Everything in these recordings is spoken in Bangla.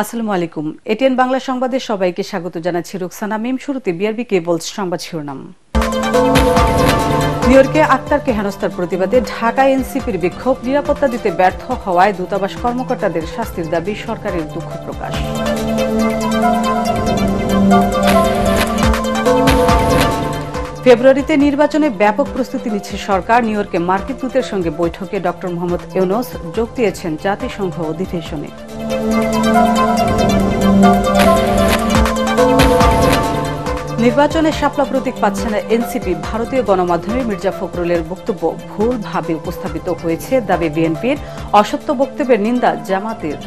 আসসালামু আলাইকুম। এটিএন বাংলা সংবাদে সবাইকে স্বাগত জানাচ্ছি রুকসানা মিম। শুরুতে বিআরবি কেবলস সংবাদ শিরোনাম। নিউ ইয়র্কে আক্তারকে হেনস্থার প্রতিবাদে ঢাকায় এনসিপির বিক্ষোভ, নিরাপত্তা দিতে ব্যর্থ হওয়ায় দূতাবাস কর্মকর্তাদের শাস্তির দাবি, সরকারের দুঃখ প্রকাশ। ফেব্রুয়ারিতে নির্বাচনে ব্যাপক প্রস্তুতি নিচ্ছে সরকার। নিউ ইয়র্কে মার্কিন দূতের সঙ্গে বৈঠকে ড মোহাম্মদ ইউনূস যোগ দিয়েছেন জাতিসংঘ অধিবেশনে। নির্বাচনে শাপলা প্রতীক পাচ্ছে না এনসিপি। ভারতীয় গণমাধ্যমে মির্জা ফখরুলের বক্তব্য ভুলভাবে উপস্থাপিত হয়েছে দাবি বিএনপির। অসত্য বক্তব্যের নিন্দা জামাতের।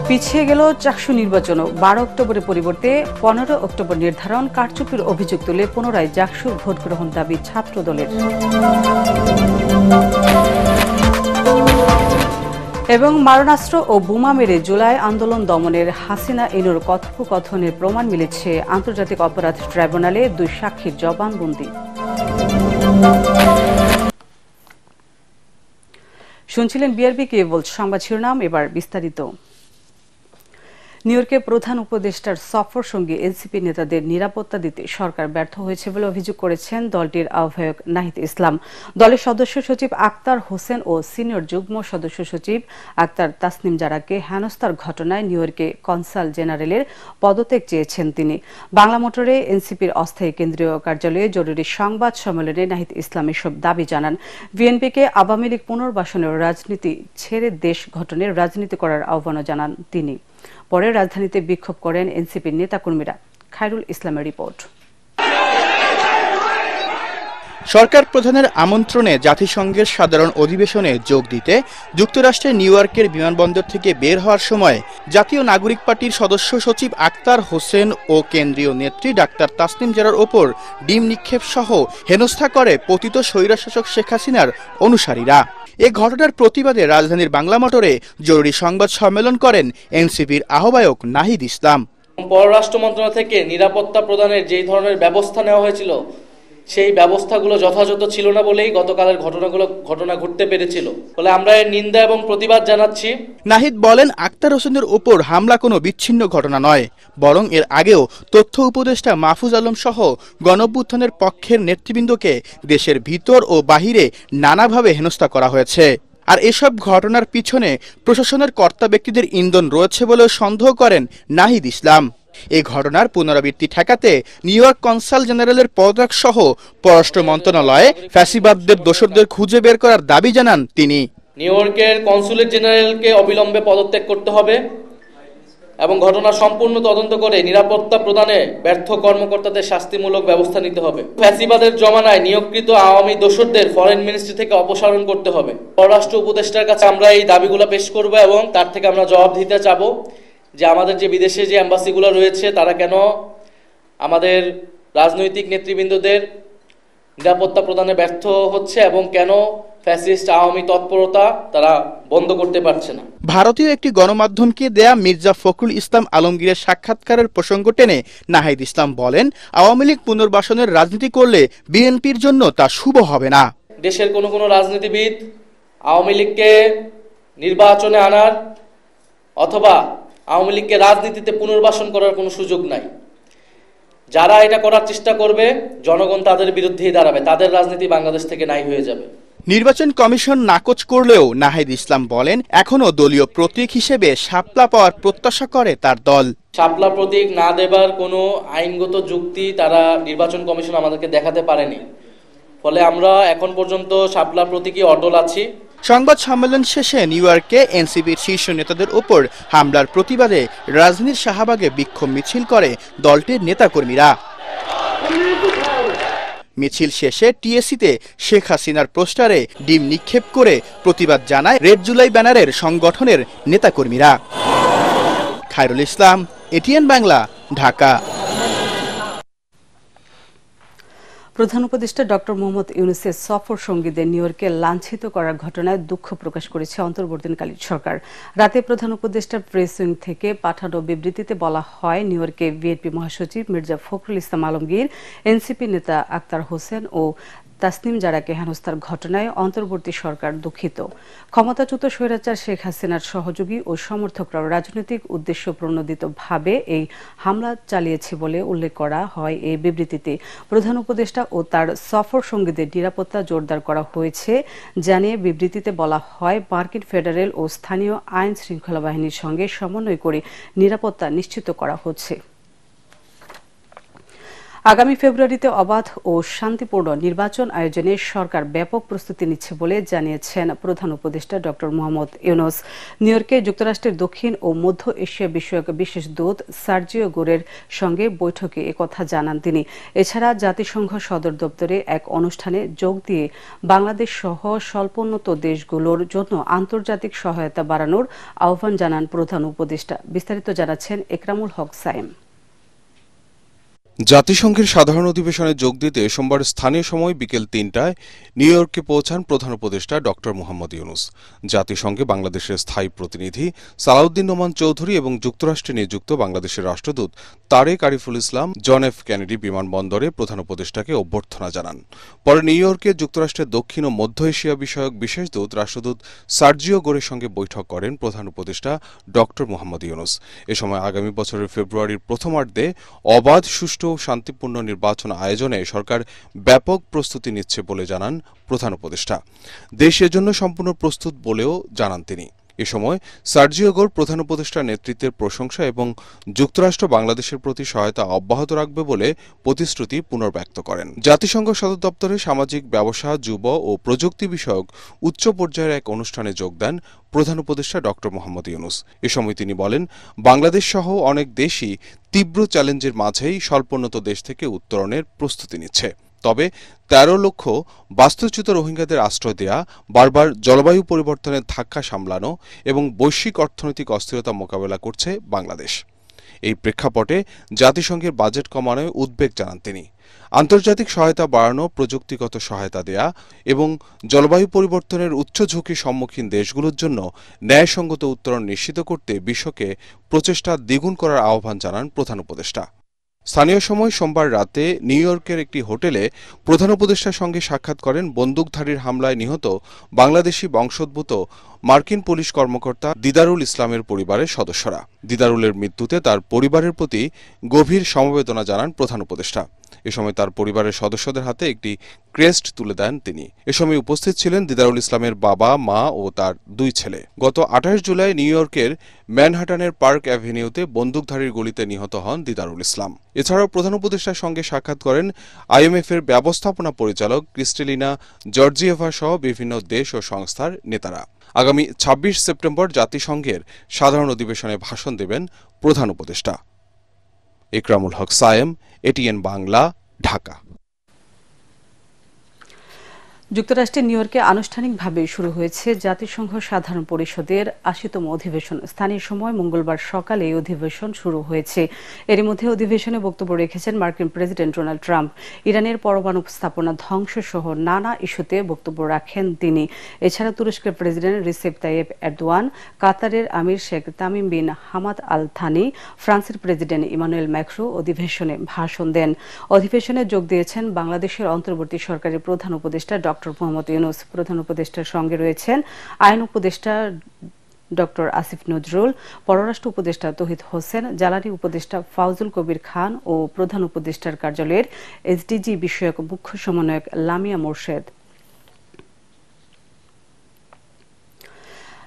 পিছিয়ে গেল চাকসু নির্বাচনও। 12 অক্টোবরের পরিবর্তে 15 অক্টোবর নির্ধারণ। কারচুপির অভিযোগ তুলে পুনরায় জাকসুর ভোট গ্রহণ দাবি ছাত্রদলের। এবং মারণাস্ত্র ও বোমা মেরে জুলাই আন্দোলন দমনের হাসিনা ইনুর কথোপকথনের প্রমাণ মিলেছে আন্তর্জাতিক অপরাধ ট্রাইব্যুনালে। 2 সাক্ষীর জবানবন্দি। শুনছিলেন বিআরবি কেবলস সংবাদ শিরোনাম, এবার বিস্তারিত। নিউ ইয়র্কে প্রধান উপদেষ্টার সফর সঙ্গে এনসিপি নেতাদের নিরাপত্তা দিতে সরকার ব্যর্থ হয়েছে বলে অভিযোগ করেছেন দলটির আহ্বায়ক নাহিদ ইসলাম। দলের সদস্য সচিব আক্তার হোসেন ও সিনিয়র যুগ্ম সদস্য সচিব আক্তার তাসনিম জারাকে হেনস্থার ঘটনায় নিউ ইয়র্কে কনসাল জেনারেলের পদত্যাগ চেয়েছেন তিনি। বাংলা মোটরে এনসিপির অস্থায়ী কেন্দ্রীয় কার্যালয়ে জরুরি সংবাদ সম্মেলনে নাহিদ ইসলাম এসব দাবি জানান। বিএনপিকে আওয়ামী লীগ পুনর্বাসনের রাজনীতি ছেড়ে দেশ গঠনের রাজনীতি করার আহ্বানও জানান তিনি। পরে রাজধানীতে বিক্ষোভ করেন এনসিপির নেতাকর্মীরা। খায়রুল ইসলামের রিপোর্ট। সরকার প্রধানের আমন্ত্রণে জাতিসংঘের সাধারণ অধিবেশনে যোগ দিতে যুক্তরাষ্ট্রের নিউ ইয়র্কের বিমানবন্দর থেকে বের হওয়ার সময় জাতীয় নাগরিক পার্টির সদস্য সচিব আক্তার হোসেন ও কেন্দ্রীয় নেত্রী ডাক্তার তাসনিম জারার ওপর ডিম নিক্ষেপ সহ হেনস্থা করে পতিত স্বৈরশাসক শেখ হাসিনার অনুসারীরা। এ ঘটনার প্রতিবাদে রাজধানীর বাংলা মোটরে জরুরি সংবাদ সম্মেলন করেন এনসিপির আহ্বায়ক নাহিদ ইসলাম। পররাষ্ট্র মন্ত্রণালয় থেকে নিরাপত্তা প্রদানের যেই ধরনের ব্যবস্থা নেওয়া হয়েছিল সেই ব্যবস্থাগুলো যথাযথ ছিল না বলেই গতকালের ঘটনা ঘটতে পেরেছিল। ফলে আমরা এর নিন্দা এবং প্রতিবাদ জানাচ্ছি। নাহিদ বলেন, আক্তার হোসেনের উপর হামলা কোনো বিচ্ছিন্ন ঘটনা নয়, বরং এর আগেও তথ্য উপদেষ্টা মাহফুজ আলম সহ গণঅভ্যুত্থানের পক্ষের নেতৃবৃন্দকে দেশের ভিতর ও বাহিরে নানাভাবে হেনস্থা করা হয়েছে। আর এসব ঘটনার পিছনে প্রশাসনের কর্তা ব্যক্তিদের ইন্ধন রয়েছে বলেও সন্দেহ করেন নাহিদ ইসলাম। এই ঘটনার পুনরাবৃত্তি ঠেকাতে নিউ ইয়র্ক কনসাল জেনারেলের পদত্যাগ সহ পররাষ্ট্র মন্ত্রণালয়ে ফ্যাসিবাদদের দোসরদের খুঁজে বের করার দাবি জানান তিনি। নিউ ইয়র্কের কনসুলেট জেনারেলকে অবিলম্বে পদত্যাগ করতে হবে এবং ঘটনা সম্পূর্ণ তদন্ত করে নিরাপত্তা প্রদানে ব্যর্থ কর্মকর্তাদের শাস্তিমূলক ব্যবস্থা নিতে হবে। ফ্যাসিবাদের জমানায় নিয়োগকৃত আওয়ামী দোসরদের ফরেন মিনিস্ট্রি থেকে অপসারণ করতে হবে। পররাষ্ট্র উপদেষ্টার কাছে আমরা এই দাবিগুলো পেশ করব এবং তার থেকে আমরা জবাব দিতে চাবো যে আমাদের যে বিদেশে যে এম্বাসিগুলো রয়েছে তারা কেন আমাদের রাজনৈতিক নেতৃবৃন্দদের নিরাপত্তা প্রদানে ব্যর্থ হচ্ছে এবং কেন ফ্যাসিস্ট আওয়ামী তৎপরতা তারা বন্ধ করতে পারছে না। ভারতীয় একটি গণমাধ্যমকে দেয়া মির্জা ফখরুল ইসলাম আলমগীরের সাক্ষাৎকারের প্রসঙ্গ টেনে নাহিদ ইসলাম বলেন, আওয়ামী লীগ পুনর্বাসনের রাজনীতি করলে বিএনপির জন্য তা শুভ হবে না। দেশের কোনো রাজনীতিবিদ আওয়ামী লীগকে নির্বাচনে আনার অথবা আওয়ামী লীগকে রাজনীতিতে পুনর্বাসন করার কোনো সুযোগ নাই। যারা এটা করার চেষ্টা করবে জনগণ তাদের বিরুদ্ধেই দাঁড়াবে, তাদের রাজনীতি বাংলাদেশ থেকে নাই হয়ে যাবে। নির্বাচন কমিশন নাকচ করলেও নাহিদ ইসলাম বলেন, এখনো দলীয় প্রতীক হিসেবে শাপলা পাওয়ার প্রত্যাশা করে তার দল। শাপলা প্রতীক না দেবার কোনো আইনগত যুক্তি তারা নির্বাচন কমিশন আমাদেরকে দেখাতে পারেনি। ফলে আমরা এখন পর্যন্ত শাপলা প্রতীকই অটল আছি। সংবাদ সম্মেলন শেষে নিউ ইয়র্কে এনসিপির শীর্ষ নেতাদের উপর হামলার প্রতিবাদে রাজধানীর শাহবাগে বিক্ষোভ মিছিল করে দলটির নেতাকর্মীরা। মিছিল শেষে টিএসসিতে শেখ হাসিনার পোস্টারে ডিম নিক্ষেপ করে প্রতিবাদ জানায় রেড জুলাই ব্যানারের সংগঠনের নেতাকর্মীরা। খায়রুল ইসলাম, এটিএন বাংলা, ঢাকা। প্রধান উপদেষ্টা ড মোহাম্মদ ইউনূসের সফর সঙ্গীদের নিউ ইয়র্কে লাঞ্ছিত করার ঘটনায় দুঃখ প্রকাশ করেছে অন্তর্বর্তীকালীন সরকার। রাতে প্রধান উপদেষ্টার প্রেস উইং থেকে পাঠানো বিবৃতিতে বলা হয়, নিউ ইয়র্কে বিএনপি মহাসচিব মির্জা ফখরুল ইসলাম আলমগীর, এনসিপি নেতা আক্তার হোসেন ও তাসনিম জারাকে হেনস্থার ঘটনায় অন্তর্বর্তী সরকার দুঃখিত। ক্ষমতাচ্যুত স্বৈরাচার শেখ হাসিনার সহযোগী ও সমর্থকরাও রাজনৈতিক উদ্দেশ্য প্রণোদিতভাবে এই হামলা চালিয়েছে বলে উল্লেখ করা হয় এই বিবৃতিতে। প্রধান উপদেষ্টা ও তার সফর সঙ্গীদের নিরাপত্তা জোরদার করা হয়েছে জানিয়ে বিবৃতিতে বলা হয়, মার্কিন ফেডারেল ও স্থানীয় আইন শৃঙ্খলা বাহিনীর সঙ্গে সমন্বয় করে নিরাপত্তা নিশ্চিত করা হচ্ছে। আগামী ফেব্রুয়ারিতে অবাধ ও শান্তিপূর্ণ নির্বাচন আয়োজনে সরকার ব্যাপক প্রস্তুতি নিচ্ছে বলে জানিয়েছেন প্রধান উপদেষ্টা ড মোহাম্মদ ইউনূস। নিউ ইয়র্কে যুক্তরাষ্ট্রের দক্ষিণ ও মধ্য এশিয়া বিষয়ক বিশেষ দূত সার্জিও গোরের সঙ্গে বৈঠকে একথা জানান তিনি। এছাড়া জাতিসংঘ সদর দপ্তরে এক অনুষ্ঠানে যোগ দিয়ে বাংলাদেশ সহ স্বল্পোন্নত দেশগুলোর জন্য আন্তর্জাতিক সহায়তা বাড়ানোর আহ্বান জানান প্রধান উপদেষ্টা। বিস্তারিত জানাচ্ছেন একরামুল হক সায়েম। জাতিসংঘের সাধারণ অধিবেশনে যোগ দিতে সোমবার স্থানীয় সময় বিকেল ৩টায় নিউ ইয়র্কে পৌঁছান প্রধান উপদেষ্টা ড মোহাম্মদ ইউনূস। জাতিসংঘে বাংলাদেশের স্থায়ী প্রতিনিধি সালাউদ্দিন নোমান চৌধুরী এবং যুক্তরাষ্ট্রে নিযুক্ত বাংলাদেশের রাষ্ট্রদূত Tarique Ariful Islam John F Kennedy বিমানবন্দরে প্রধান উপদেষ্টাকে অভ্যর্থনা জানান। পরে নিউ ইয়র্কে যুক্তরাষ্ট্রের দক্ষিণ ও মধ্য এশিয়া বিষয়ক বিশেষ দূত রাষ্ট্রদূত সার্জিও গোরের সঙ্গে বৈঠক করেন প্রধান উপদেষ্টা ড মোহাম্মদ ইউনূস। এ সময় আগামী বছরের ফেব্রুয়ারির প্রথমার্ধে অবাধ, সুষ্ঠু ও শান্তিপূর্ণ নির্বাচন আয়োজনে সরকার ব্যাপক প্রস্তুতি নিচ্ছে বলে জানান প্রধান উপদেষ্টা। দেশ এজন্য সম্পূর্ণ প্রস্তুত বলেও জানান তিনি। এ সময় সার্জিও গোর প্রধান উপদেষ্টার নেতৃত্বের প্রশংসা এবং যুক্তরাষ্ট্র বাংলাদেশের প্রতি সহায়তা অব্যাহত রাখবে বলে প্রতিশ্রুতি পুনর্ব্যক্ত করেন। জাতিসংঘ সদর দপ্তরে সামাজিক ব্যবসা, যুব ও প্রযুক্তি বিষয়ক উচ্চ পর্যায়ের এক অনুষ্ঠানে যোগ দেন প্রধান উপদেষ্টা ড মোহাম্মদ ইউনূস। এ সময় তিনি বলেন, বাংলাদেশ সহ অনেক দেশই তীব্র চ্যালেঞ্জের মাঝেই স্বল্পোন্নত দেশ থেকে উত্তরণের প্রস্তুতি নিচ্ছে। তবে ১৩ লক্ষ বাস্তুচ্যুত রোহিঙ্গাদের আশ্রয় দেয়া, বারবার জলবায়ু পরিবর্তনের ধাক্কা সামলানো এবং বৈশ্বিক অর্থনৈতিক অস্থিরতা মোকাবেলা করছে বাংলাদেশ। এই প্রেক্ষাপটে জাতিসংঘের বাজেট কমানোয় উদ্বেগ জানান তিনি। আন্তর্জাতিক সহায়তা বাড়ানো, প্রযুক্তিগত সহায়তা দেয়া এবং জলবায়ু পরিবর্তনের উচ্চ ঝুঁকির সম্মুখীন দেশগুলোর জন্য ন্যায়সঙ্গত উত্তরণ নিশ্চিত করতে বিশ্বকে প্রচেষ্টা দ্বিগুণ করার আহ্বান জানান প্রধান উপদেষ্টা। স্থানীয় সময় সোমবার রাতে নিউ ইয়র্কের একটি হোটেলে প্রধান উপদেষ্টার সঙ্গে সাক্ষাৎ করেন বন্দুকধারীর হামলায় নিহত বাংলাদেশি বংশোদ্ভূত মার্কিন পুলিশ কর্মকর্তা দিদারুল ইসলামের পরিবারের সদস্যরা। দিদারুলের মৃত্যুতে তার পরিবারের প্রতি গভীর সমবেদনা জানান প্রধান উপদেষ্টা। এ সময় তার পরিবারের সদস্যদের হাতে একটি ক্রেস্ট তুলে দেন তিনি। এ সময় উপস্থিত ছিলেন দিদারুল ইসলামের বাবা, মা ও তার ২ ছেলে। গত ২৮ জুলাই নিউ ইয়র্কের ম্যানহাটানের পার্ক অ্যাভিনিউতে বন্দুকধারীর গুলিতে নিহত হন দিদারুল ইসলাম। এছাড়াও প্রধান উপদেষ্টার সঙ্গে সাক্ষাৎ করেন আইএমএফের ব্যবস্থাপনা পরিচালক ক্রিস্টেলিনা জর্জিয়েভা সহ বিভিন্ন দেশ ও সংস্থার নেতারা। আগামী ২৬ সেপ্টেম্বর জাতিসংঘের সাধারণ অধিবেশনে ভাষণ দেবেন প্রধান উপদেষ্টা। একরামুল হক সায়েম, এটিএন বাংলা, ঢাকা। যুক্তরাষ্ট্রের নিউ ইয়র্কে আনুষ্ঠানিকভাবে শুরু হয়েছে জাতিসংঘ সাধারণ পরিষদের ৮০তম অধিবেশন। স্থানীয় সময় মঙ্গলবার সকালে এই অধিবেশন শুরু হয়েছে। এরই মধ্যে অধিবেশনে বক্তব্য রেখেছেন মার্কিন প্রেসিডেন্ট ডোনাল্ড ট্রাম্প। ইরানের পরমাণু স্থাপনা ধ্বংস সহ নানা ইস্যুতে বক্তব্য রাখেন তিনি। এছাড়া তুরস্কের প্রেসিডেন্ট রিসেপ তাইয়েপ এরদোয়ান, কাতারের আমির Sheikh Tamim bin Hamad Al Thani, ফ্রান্সের প্রেসিডেন্ট ইমানুয়েল ম্যাক্রো অধিবেশনে ভাষণ দেন। অধিবেশনে যোগ দিয়েছেন বাংলাদেশের অন্তর্বর্তী সরকারের প্রধান উপদেষ্টা ড মোহাম্মদ ইউনূস। প্রধান উপদেষ্টার সঙ্গে রয়েছেন আইন উপদেষ্টা ড আসিফ নজরুল, পররাষ্ট্র উপদেষ্টা তৌহিদ হোসেন, জ্বালানি উপদেষ্টা ফাউজুল কবির খান ও প্রধান উপদেষ্টার কার্যালয়ের এসডিজি বিষয়ক মুখ্য সমন্বয়ক লামিয়া মোর্শেদ।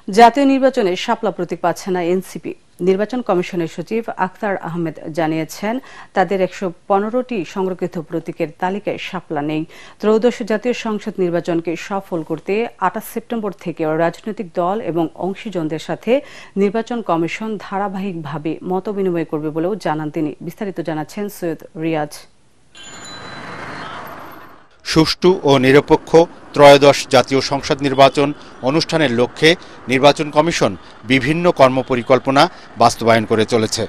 জাতীয় নির্বাচনে শাপলা প্রতীক পাচ্ছে না এনসিপি। নির্বাচন কমিশনের সচিব আখতার আহমেদ জানিয়েছেন, তাদের ১১৫টি সংরক্ষিত প্রতীকের তালিকায় শাপলা নেই। ত্রয়োদশ জাতীয় সংসদ নির্বাচনকে সফল করতে ২৮ সেপ্টেম্বর থেকে রাজনৈতিক দল এবং অংশীজনদের সাথে নির্বাচন কমিশন ধারাবাহিকভাবে মতবিনিময় করবে বলেও জানান তিনি। বিস্তারিত জানাচ্ছেন সৈয়দ রিয়াজ। সুষ্ঠু ও নিরপেক্ষ ত্রয়োদশ জাতীয় সংসদ নির্বাচন অনুষ্ঠানের লক্ষ্যে নির্বাচন কমিশন বিভিন্ন কর্মপরিকল্পনা বাস্তবায়ন করে চলেছে।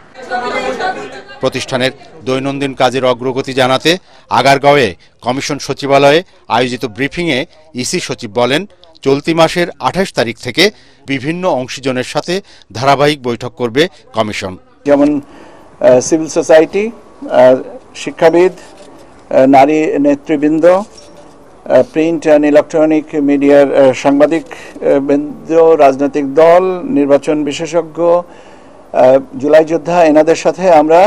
প্রতিষ্ঠানের দৈনন্দিন কাজের অগ্রগতি জানাতে আগারগাঁওয়ে কমিশন সচিবালয়ে আয়োজিত ব্রিফিংয়ে ইসি সচিব বলেন, চলতি মাসের ২৮ তারিখ থেকে বিভিন্ন অংশীজনের সাথে ধারাবাহিক বৈঠক করবে কমিশন। যেমন সিভিল সোসাইটি, শিক্ষাবিদ, নারী নেতৃবৃন্দ, প্রিন্ট অ্যান্ড ইলেকট্রনিক মিডিয়ার সাংবাদিক বৃন্দ, রাজনৈতিক দল, নির্বাচন বিশেষজ্ঞ, জুলাই যোদ্ধা, এনাদের সাথে আমরা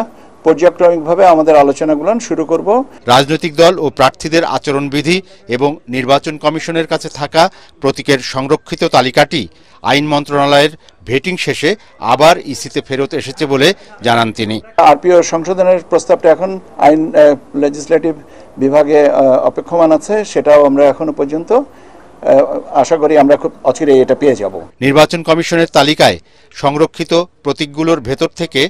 পর্যায়ক্রমিকভাবে আমাদের আলোচনাগুলো শুরু করব। রাজনৈতিক দল ও প্রার্থীদের আচরণবিধি এবং নির্বাচন কমিশনের কাছে থাকা প্রতীকের সংরক্ষিত তালিকাটি আইন মন্ত্রণালয়ের ভেটিং শেষে আবার ইসিতে ফেরত এসেছে বলে জানান তিনি। আরপিও সংশোধনের প্রস্তাবটা এখন আইন লেজিসলেটিভ বিভাগে অপেক্ষমান আছে, সেটাও আমরা এখনো পর্যন্ত আশা করি আমরা খুব অচিরেই এটা পেয়ে যাব। নির্বাচন কমিশনের তালিকায় সংরক্ষিত প্রতীকগুলোর ভেতর থেকে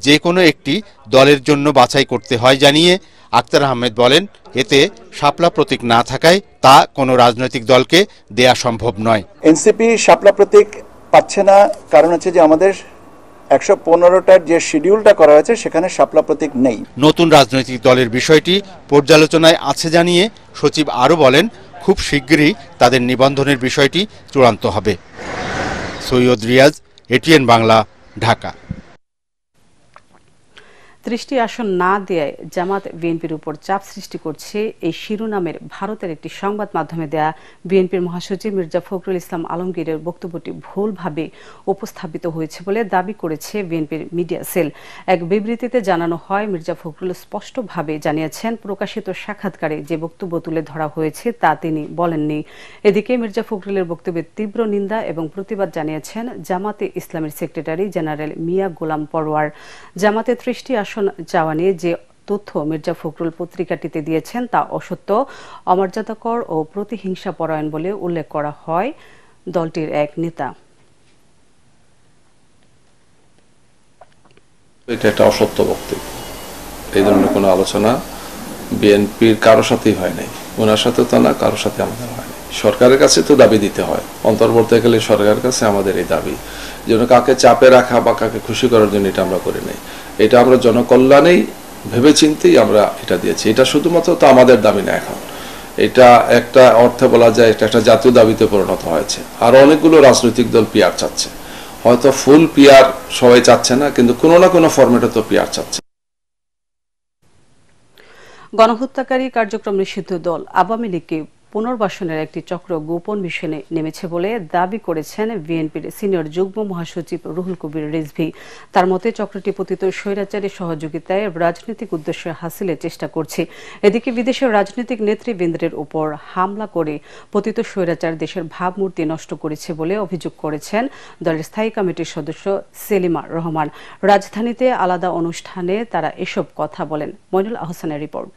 যে কোনো একটি দলের জন্য বাছাই করতে হয় জানিয়ে আক্তার আহমেদ বলেন, এতে শাপলা প্রতীক না থাকায় তা কোনো রাজনৈতিক দলকে দেয়া সম্ভব নয়। এনসিপি শাপলা প্রতীক পাচ্ছে না, কারণ হচ্ছে যে আমাদের 115টার যে শিডিউলটা করা হয়েছে সেখানে শাপলা প্রতীক নেই। নতুন রাজনৈতিক দলের বিষয়টি পর্যালোচনায় আছে জানিয়ে সচিব আরও বলেন, খুব শিগগিরই তাদের নিবন্ধনের বিষয়টি চূড়ান্ত হবে। সৈয়দ রিয়াজ, এটিএন বাংলা, ঢাকা। 30টি আসন না দেয়ায় জামাত বিএনপির উপর চাপ সৃষ্টি করছে এই শিরোনামের ভারতের একটি সংবাদ মাধ্যমে দেয়া বিএনপির মহাসচিব মির্জা ফখরুল ইসলাম আলমগীরের বক্তব্যটি ভুলভাবে উপস্থাপিত হয়েছে বলে দাবি করেছে বিএনপির মিডিয়া সেল। এক বিবৃতিতে জানানো হয়, মির্জা ফখরুল স্পষ্টভাবে জানিয়েছেন প্রকাশিত সাক্ষাৎকারে যে বক্তব্য তুলে ধরা হয়েছে তা তিনি বলেননি। এদিকে মির্জা ফখরুলের বক্তব্যের তীব্র নিন্দা এবং প্রতিবাদ জানিয়েছেন জামাতে ইসলামের সেক্রেটারি জেনারেল মিয়া গোলাম পরোয়ার। জামাতে 30টি আসন চাওয়া নিয়ে যে তথ্য মির্জা ফখরুল পত্রিকাটিতে দিয়েছেন তা অসত্য, অমর্যাদাকর ও প্রতিহিংসা পরায়ণ বলে উল্লেখ করা হয় দলটির এক নেতা। এটা একটা অসত্য বক্তব্য। এই ধরনের কোনো আলোচনা বিএনপির কারোর সাথেই হয় নাই, ওনার সাথে তো না, কারোর সাথে আমাদের হয়নি। সরকারের কাছে তো দাবি দিতে হয়, অন্তর্বর্তীকালে সরকারের কাছে আমাদের এই দাবি যেন কাকে চাপে রাখা বা কাকে খুশি করার জন্য এটা আমরা করি নাই। এটা আমরা জনকল্যাণেই ভেবেচিন্তেই আমরা এটা দিয়েছি। এটা শুধুমাত্র তো আমাদের দাবি না, এখন এটা একটা অর্থে বলা যায় এটা একটা জাতীয় দাবিতে পরিণত হয়েছে। আর অনেকগুলো রাজনৈতিক দল পিআর চাচ্ছে, হয়তো ফুল পিআর সবাই চাচ্ছে না, কিন্তু কোনো না কোনো ফরম্যাটে তো পিআর চাচ্ছে। গণহত্যাকারী কার্যক্রম নিষিদ্ধ দল আওয়ামী লীগকে পুনর্বাসনের একটি চক্র গোপন মিশনে নেমেছে বলে দাবি করেছেন বিএনপির সিনিয়র যুগ্ম মহাসচিব রুহুল কবির রিজভী। তার মতে চক্রটি পতিত স্বৈরাচারী সহযোগিতায় রাজনৈতিক উদ্দেশ্য হাসিলের চেষ্টা করছে। এদিকে বিদেশের রাজনৈতিক নেতৃবৃন্দের উপর হামলা করে পতিত স্বৈরাচার দেশের ভাবমূর্তি নষ্ট করেছে বলে অভিযোগ করেছেন দলের স্থায়ী কমিটির সদস্য সেলিমা রহমান। রাজধানীতে আলাদা অনুষ্ঠানে তারা এসব কথা বলেন। মইনুল আহসানের রিপোর্ট।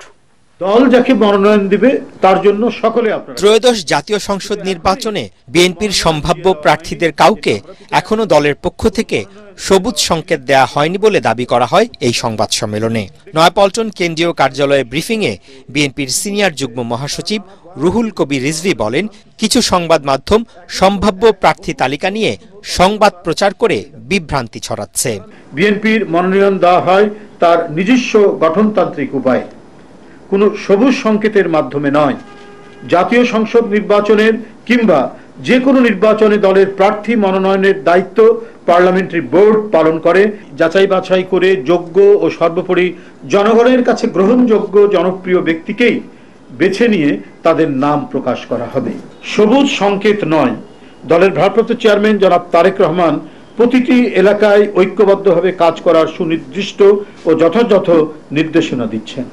দল যাকে মনোনয়ন দিবে তার জন্য সকলে আপনারা। ত্রয়োদশ জাতীয় সংসদ নির্বাচনে বিএনপির সম্ভাব্য প্রার্থীদের কাউকে এখনো দলের পক্ষ থেকে সবুজ সংকেত দেয়া হয়নি বলে দাবি করা হয় এই সংবাদ সম্মেলনে। নয়াপল্টন কেন্দ্রীয় কার্যালয়ে ব্রিফিংয়ে বিএনপির সিনিয়র যুগ্ম মহাসচিব রুহুল কবির রিজভী বলেন, কিছু সংবাদ মাধ্যম সম্ভাব্য প্রার্থী তালিকা নিয়ে সংবাদ প্রচার করে বিভ্রান্তি ছড়াচ্ছে। বিএনপির মনোনয়ন দেওয়া হয় তার নিজস্ব গঠনতান্ত্রিক উপায়, কোনো সবুজ সংকেতের মাধ্যমে নয়। জাতীয় সংসদ নির্বাচনের কিংবা যে কোনো নির্বাচনে দলের প্রার্থী মনোনয়নের দায়িত্ব পার্লামেন্টারি বোর্ড পালন করে। যাচাই বাছাই করে যোগ্য ও সর্বোপরি জনগণের কাছে গ্রহণযোগ্য জনপ্রিয় ব্যক্তিকেই বেছে নিয়ে তাদের নাম প্রকাশ করা হবে। সবুজ সংকেত নয়। দলের ভারপ্রাপ্ত চেয়ারম্যান জনাব তারেক রহমান প্রতিটি এলাকায় ঐক্যবদ্ধভাবে কাজ করার সুনির্দিষ্ট ও যথাযথ নির্দেশনা দিচ্ছেন।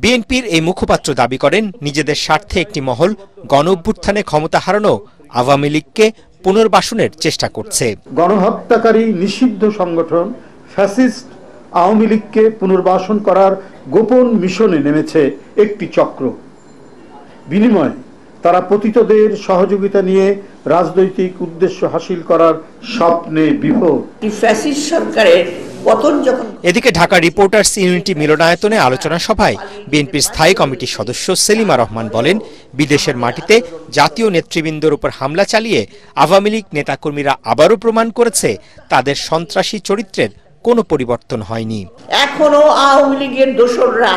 বিএনপির এই মুখপাত্র দাবি করেন, নিজেদের স্বার্থে একটি মহল গণঅভ্যুত্থানে ক্ষমতা হারানো আওয়ামী লীগকে পুনর্বাসনের চেষ্টা করছে। গণহত্যাকারী নিষিদ্ধ সংগঠন ফ্যাসিস্ট আওয়ামী লীগকে পুনর্বাসন করার গোপন মিশনে নেমেছে একটি চক্র। বিনিময়ে তারা পতিতদের সহযোগিতা নিয়ে রাজনৈতিক উদ্দেশ্য হাসিল করার স্বপ্নে বিভোর। ফ্যাসিস্ট সরকারের এদিকে ঢাকা রিপোর্টার্স ইউনিটি মিলনায়তনে আলোচনা সভায় বিএনপির স্থায়ী কমিটির সদস্য সেলিমা রহমান বলেন, বিদেশের মাটিতে জাতীয় নেতৃবৃন্দের উপর হামলা চালিয়ে আওয়ামী লীগ নেতাকর্মীরা আবারও প্রমাণ করেছে তাদের সন্ত্রাসী চরিত্রের কোনো পরিবর্তন হয়নি। এখনো আওয়ামী লীগের দোসররা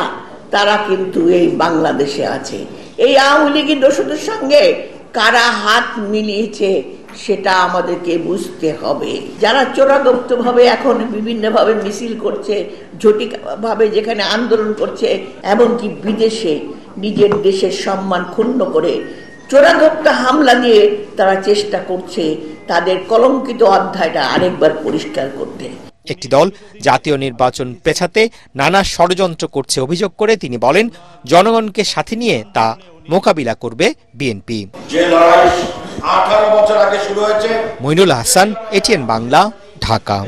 তারা কিন্তু এই বাংলাদেশে আছে। এই আওয়ামী লীগের দোসরদের সঙ্গে কারা হাত মিলিয়েছে সেটা আমাদেরকে বুঝতে হবে। যারা চোরাগপ্তভাবে এখন বিভিন্নভাবে মিছিল করছে, জটিকভাবে যেখানে আন্দোলন করছে, এমনকি বিদেশে নিজের দেশের সম্মান ক্ষুণ্ণ করে চোরাগোপ্তা হামলা দিয়ে তারা চেষ্টা করছে তাদের কলঙ্কিত অধ্যায়টা আরেকবার পরিষ্কার করতে। একটি দল জাতীয় নির্বাচন পেছাতে নানা ষড়যন্ত্র করছে অভিযোগ করে তিনি বলেন, জনগণকে সাথে নিয়ে তা মোকাবিলা করবে বিএনপি। যে লড়াই 18 বছর আগে শুরু হয়েছে। মইনুল হাসান, এটিএন বাংলা, ঢাকা।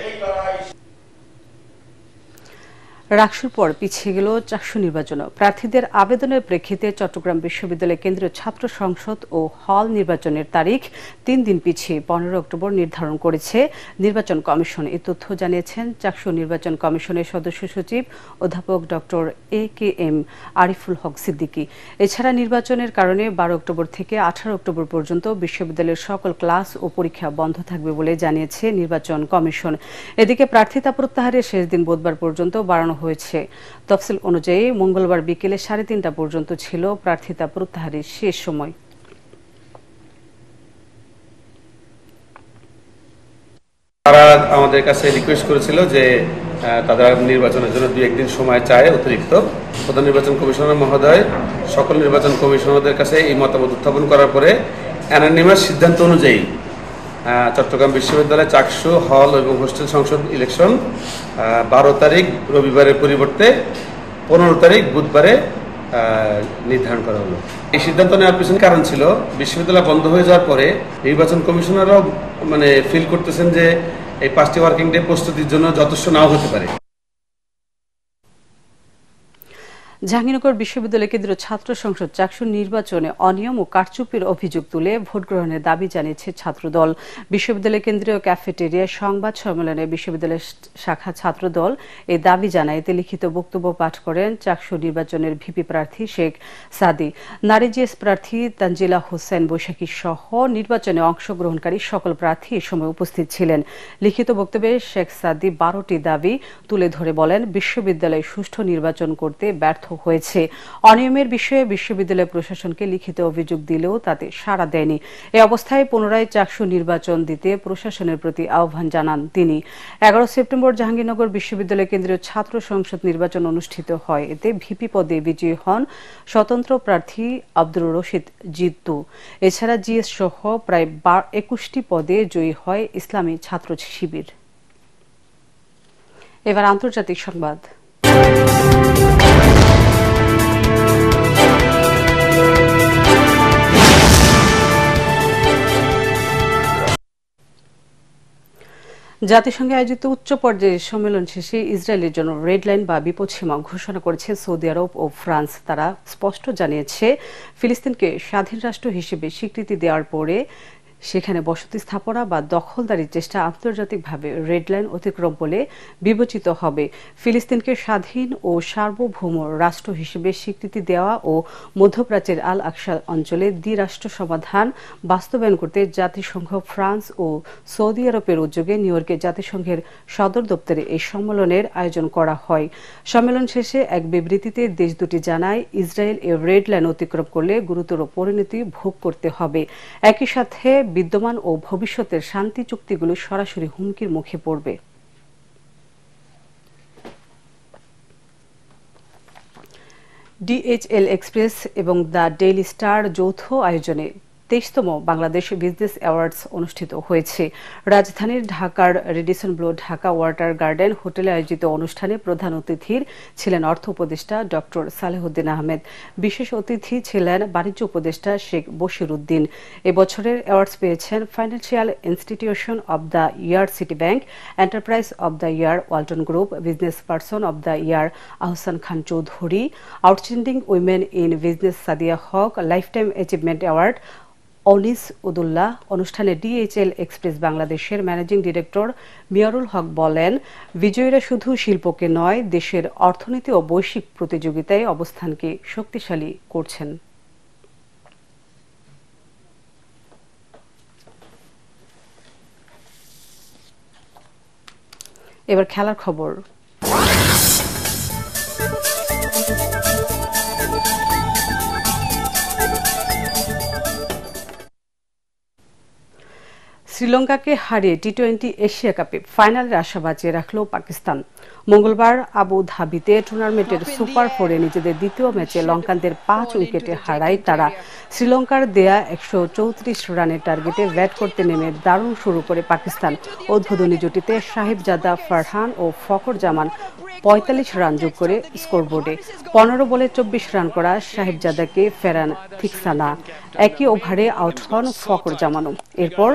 রাকসুর পর পিছিয়ে গেল চাকসু নির্বাচনও। প্রার্থীদের আবেদনের প্রেক্ষিতে চট্টগ্রাম বিশ্ববিদ্যালয় কেন্দ্রীয় ছাত্র সংসদ ও হল নির্বাচনের তারিখ 3 দিন পিছিয়ে 15 অক্টোবর নির্ধারণ করেছে নির্বাচন কমিশন। এই তথ্য জানিয়েছেন চাকসু নির্বাচন কমিশনের সদস্য সচিব অধ্যাপক ডক্টর AKM আরিফুল হক সিদ্দিকী। এছাড়া নির্বাচনের কারণে 12 অক্টোবর থেকে 18 অক্টোবর পর্যন্ত বিশ্ববিদ্যালয়ের সকল ক্লাস ও পরীক্ষা বন্ধ থাকবে বলে জানিয়েছে নির্বাচন কমিশন। এদিকে প্রার্থিতা প্রত্যাহারের শেষ দিন বুধবার পর্যন্ত বাড়ানো হয়েছে। তফসিল অনুযায়ী মঙ্গলবার বিকেলে 3:30 পর্যন্ত ছিল প্রার্থিতা প্রত্যাহারের শেষ সময়। তারা আমাদের কাছে রিকোয়েস্ট করেছিল যে তারা নির্বাচনের জন্য 2-1 দিন সময় চায় অতিরিক্ত। প্রধান নির্বাচন কমিশনার মহোদয় সকল নির্বাচন কমিশনারদের কাছে এই মতামত উত্থাপন করার পরে অ্যানোনিমাস সিদ্ধান্ত অনুযায়ী চট্টগ্রাম বিশ্ববিদ্যালয় চাকসু হল এবং হোস্টেল সংসদ ইলেকশন 12 তারিখ রবিবারের পরিবর্তে 15 তারিখ বুধবারে নির্ধারণ করা হলো। এই সিদ্ধান্ত নেওয়ার পিছনে কারণ ছিল, বিশ্ববিদ্যালয় বন্ধ হয়ে যাওয়ার পরে নির্বাচন কমিশনাররাও ফিল করতেছেন যে এই 5টি ওয়ার্কিং ডে প্রস্তুতির জন্য যথেষ্ট নাও হতে পারে। জাহাঙ্গীরনগর বিশ্ববিদ্যালয় কেন্দ্রীয় ছাত্র সংসদ চাকসু নির্বাচনে অনিয়ম ও কারচুপির অভিযোগ তুলে ভোট গ্রহণের দাবি জানিয়েছে ছাত্রদল। বিশ্ববিদ্যালয় কেন্দ্রীয় ক্যাফেটেরিয়ায় সংবাদ সম্মেলনে বিশ্ববিদ্যালয় শাখা ছাত্রদল এই দাবি জানায়। এতে লিখিত বক্তব্য পাঠ করেন চাকসু নির্বাচনের ভিপি প্রার্থী শেখ সাদি, নারী জিএস প্রার্থী তানজিলা হোসেন বৈশাখী সহ নির্বাচনে অংশগ্রহণকারী সকল প্রার্থী এ সময় উপস্থিত ছিলেন। লিখিত বক্তব্যে শেখ সাদি 12টি দাবি তুলে ধরে বলেন, বিশ্ববিদ্যালয়ে সুষ্ঠু নির্বাচন করতে ব্যর্থ হয়েছে। অনিয়মের বিষয়ে বিশ্ববিদ্যালয় প্রশাসনকে লিখিত অভিযোগ দিলেও তাতে সাড়া দেয়নি। এ অবস্থায় পুনরায় চাকসু নির্বাচন দিতে প্রশাসনের প্রতি আহ্বান জানান তিনি। 11 সেপ্টেম্বর জাহাঙ্গীরনগর বিশ্ববিদ্যালয় কেন্দ্রীয় ছাত্র সংসদ নির্বাচন অনুষ্ঠিত হয়। এতে ভিপি পদে বিজয়ী হন স্বতন্ত্র প্রার্থী আব্দুর রশিদ জিত্তু। এছাড়া জিএস সহ প্রায় 21টি পদে জয়ী হয় ইসলামী ছাত্র শিবির। এবার আন্তর্জাতিক সংবাদ। জাতিসংঘে আয়োজিত উচ্চ পর্যায়ের সম্মেলন শেষে ইসরায়েলের জন্য রেড লাইন বা বিপদসীমা ঘোষণা করেছে সৌদি আরব ও ফ্রান্স। তারা স্পষ্ট জানিয়েছে, ফিলিস্তিনকে স্বাধীন রাষ্ট্র হিসেবে স্বীকৃতি দেওয়ার পরে সেখানে বসতি স্থাপনা বা দখলদারির চেষ্টা আন্তর্জাতিকভাবে রেড লাইন অতিক্রম বলে বিবেচিত হবে। ফিলিস্তিনকে স্বাধীন ও সার্বভৌম রাষ্ট্র হিসেবে স্বীকৃতি দেওয়া ও মধ্যপ্রাচ্যের আল আকসা অঞ্চলে দ্বিরাষ্ট্র সমাধান বাস্তবায়ন করতে জাতিসংঘ, ফ্রান্স ও সৌদি আরবের উদ্যোগে নিউ ইয়র্কে জাতিসংঘের সদর দপ্তরে এই সম্মেলনের আয়োজন করা হয়। সম্মেলন শেষে এক বিবৃতিতে দেশ দুটি জানায়, ইসরায়েল এ রেড লাইন অতিক্রম করলে গুরুতর পরিণতি ভোগ করতে হবে। একই সাথে বিদ্যমান ও ভবিষ্যতের শান্তি চুক্তিগুলো সরাসরি হুমকির মুখে পড়বে। DHL এক্সপ্রেস এবং দ্য ডেইলি স্টার যৌথ আয়োজনে 23তম বাংলাদেশ বিজনেস অ্যাওয়ার্ডস অনুষ্ঠিত হয়েছে। রাজধানীর ঢাকার Radisson blue Dhaka water garden হোটেলে আয়োজিত অনুষ্ঠানে প্রধান অতিথি ছিলেন অর্থ উপদেষ্টা ডক্টর সালেহুদ্দিন আহমেদ। বিশেষ অতিথি ছিলেন বাণিজ্য উপদেষ্টা শেখ বশির উদ্দিন। এবছরের অ্যাওয়ার্ডস পেয়েছেন financial institution of the year City Bank, enterprise of the year Walton group, business person of the year Ahsan Khan Chowdhury, outstanding women in business Sadia Haque, lifetime achievement award Anis Udullah. অনুষ্ঠানে DHL এক্সপ্রেস বাংলাদেশের ম্যানেজিং ডিরেক্টর মিয়ারুল হক বলেন, বিজয়ীরা শুধু শিল্পকে নয়, দেশের অর্থনীতি ও বৈশ্বিক প্রতিযোগিতায় অবস্থানকে শক্তিশালী করছেন। এবার খেলার খবর। শ্রীলঙ্কাকে হারিয়ে টি-20 এশিয়া কাপে ফাইনালের আশা বাঁচিয়ে রাখল পাকিস্তান। মঙ্গলবার আবু ধাবিতে টুর্নামেন্টের সুপার 4-এ নিজেদের দ্বিতীয় ম্যাচে লঙ্কানদের 5 উইকেটে হারায় তারা। শ্রীলঙ্কার দেয়া 134 রানের টার্গেটে ব্যাট করতে নেমে দারুণ শুরু করে পাকিস্তান। উদ্বোধনী জুটিতে সাহিবজাদা ফারহান ও ফখর জামান 45 রান যোগ করে স্কোরবোর্ডে। 15 বলে 24 রান করা সাহিবজাদাকে ফেরান থিকসানা। একই ওভারে আউট হন ফখর জামানও। এরপর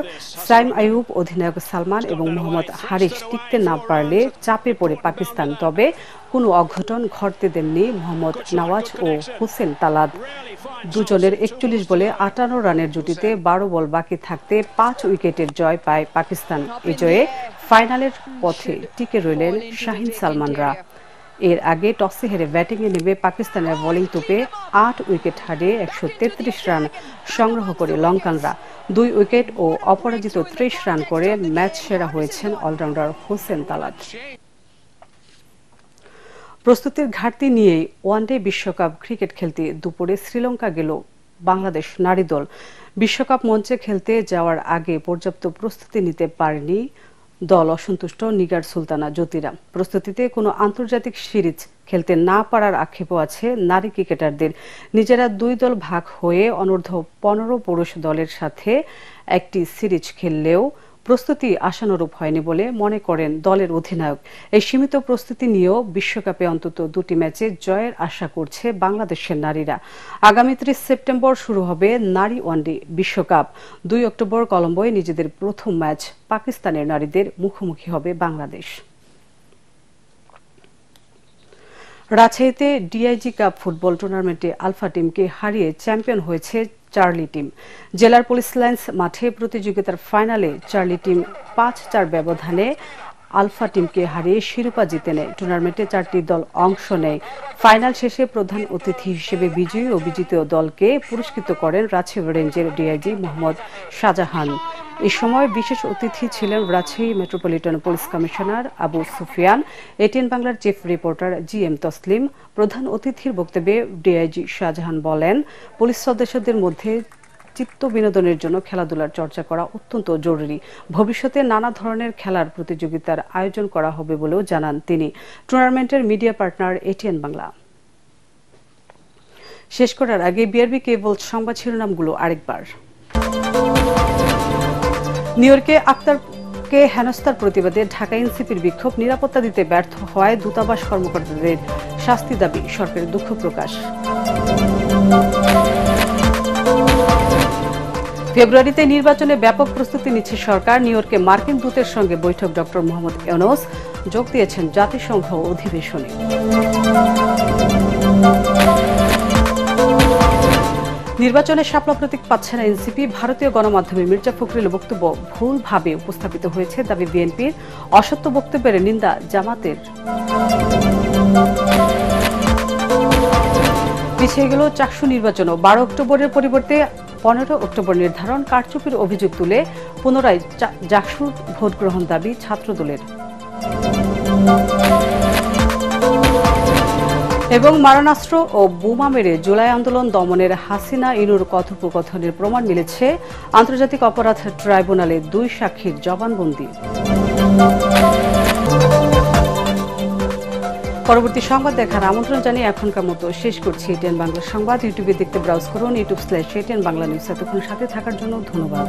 সাইম আইয়ুব, অধিনায়ক সালমান এবং মোহাম্মদ হারিস টিকতে না পারলে চাপে পড়ে পাকিস্তান। তবে কোনো অঘটন ঘটতে দেননি মোহাম্মদ নওয়াজ ও হোসেন তালাত। দুজনের 41 বলে 58 রানের জুটিতে 12 বল বাকি থাকতে 5 উইকেটের জয় পায় পাকিস্তান। এ জয়ে ফাইনালের পথে টিকে রইলেন শাহিন সালমানরা। এর আগে টসে হেরে ব্যাটিংয়ে নেমে পাকিস্তানের বোলিং তোপে 8 উইকেট হারিয়ে 133 রান সংগ্রহ করে লঙ্কানরা। 2 উইকেট ও অপরাজিত 30 রান করে ম্যাচ সেরা হয়েছেন অলরাউন্ডার হোসেন তালাত। প্রস্তুতির ঘাটতি নিয়েই ওয়ানডে বিশ্বকাপ ক্রিকেট খেলতে দুপুরে শ্রীলঙ্কা গেল বাংলাদেশ নারী দল। বিশ্বকাপ মঞ্চে খেলতে যাওয়ার আগে পর্যাপ্ত প্রস্তুতি নিতে পারেনি দল অসন্তুষ্ট নিগার সুলতানা জ্যোতিরা। প্রস্তুতিতে কোনো আন্তর্জাতিক সিরিজ খেলতে না পারার আক্ষেপও আছে নারী ক্রিকেটারদের। নিজেরা 2 দল ভাগ হয়ে অনূর্ধ্ব 15 পুরুষ দলের সাথে একটি সিরিজ খেললেও প্রস্তুতি আশানুরূপ হয়নি বলে মনে করেন দলের অধিনায়ক। এই সীমিত প্রস্তুতি নিয়েও বিশ্বকাপে অন্তত 2টি ম্যাচে জয়ের আশা করছে বাংলাদেশের নারীরা। আগামী 30 সেপ্টেম্বর শুরু হবে নারী ওয়ানডে বিশ্বকাপ। 2 অক্টোবর কলম্বোয় নিজেদের প্রথম ম্যাচ পাকিস্তানের নারীদের মুখোমুখি হবে বাংলাদেশ। রাজশাহীতে ডিআইজি কাপ ফুটবল টুর্নামেন্টে আলফা টিমকে হারিয়ে চ্যাম্পিয়ন হয়েছে চার্লি টিম। জেলার পুলিশ লাইন্স মাঠে প্রতিযোগিতার ফাইনালে চার্লি টিম 5-4 ব্যবধানে আলফা টিমকে হারিয়ে শিরোপা জিতে নেয়। টুর্নামেন্টে 4টি দল অংশ নেয়। ফাইনাল শেষে প্রধান অতিথি হিসেবে বিজয়ী ও বিজিত দলকে পুরস্কৃত করেন রাজশাহী রেঞ্জের ডিআইজি মোহাম্মদ শাহজাহান। এ সময় বিশেষ অতিথি ছিলেন Rajshahi metropolitan police commissioner Abu Sufian, ATN বাংলার চিফ রিপোর্টার GM তসলিম। প্রধান অতিথির বক্তব্যে ডিআইজি শাহজাহান বলেন, পুলিশ সদস্যদের মধ্যে চিত্ত বিনোদনের জন্য খেলাধুলার চর্চা করা অত্যন্ত জরুরি। ভবিষ্যতে নানা ধরনের খেলার প্রতিযোগিতার আয়োজন করা হবে বলেও জানান তিনি। টুর্নামেন্টের মিডিয়া পার্টনার এটিএন বাংলা। শেষ করার আগে বিআরবি কেবল সংবাদ শিরোনামগুলো আরেকবার। নিউ ইয়র্কে আক্তারকে হেনস্থার প্রতিবাদে ঢাকা এনসিপির বিক্ষোভ। নিরাপত্তা দিতে ব্যর্থ হওয়ায় দূতাবাস কর্মকর্তাদের শাস্তি দাবি, সরকারের দুঃখ প্রকাশ। ফেব্রুয়ারিতে নির্বাচনে ব্যাপক প্রস্তুতি নিচ্ছে সরকার। নিউ ইয়র্কে মার্কিন দূতের সঙ্গে বৈঠক ডক্টর মোহাম্মদ ইউনূস যোগ দিয়েছেন জাতিসংঘ অধিবেশনে। নির্বাচনে শাপলা প্রতীক পাচ্ছে না এনসিপি। ভারতীয় গণমাধ্যমে মির্জা ফখরুলের বক্তব্য ভুলভাবে উপস্থাপিত হয়েছে দাবি বিএনপির। অসত্য বক্তব্যের নিন্দা জামাতের। পিছিয়ে গেল চাকসু নির্বাচনও। 12 অক্টোবরের পরিবর্তে 15 অক্টোবর নির্ধারণ। কারচুপির অভিযোগ তুলে পুনরায় জাকসুর ভোট গ্রহণ দাবি ছাত্রদলের। এবং মারণাস্ত্র ও বোমা মেরে জুলাই আন্দোলন দমনের হাসিনা ইনুর কথোপকথনের প্রমাণ মিলেছে আন্তর্জাতিক অপরাধ ট্রাইব্যুনালে 2 সাক্ষীর জবানবন্দি। পরবর্তী সংবাদ দেখার আমন্ত্রণ জানিয়ে এখনকার মতো শেষ করছি এটিএন বাংলা সংবাদ। ইউটিউবে দেখতে ব্রাউজ করুন youtube/ATN বাংলা নিউজ। এতক্ষণ সাথে থাকার জন্য ধন্যবাদ।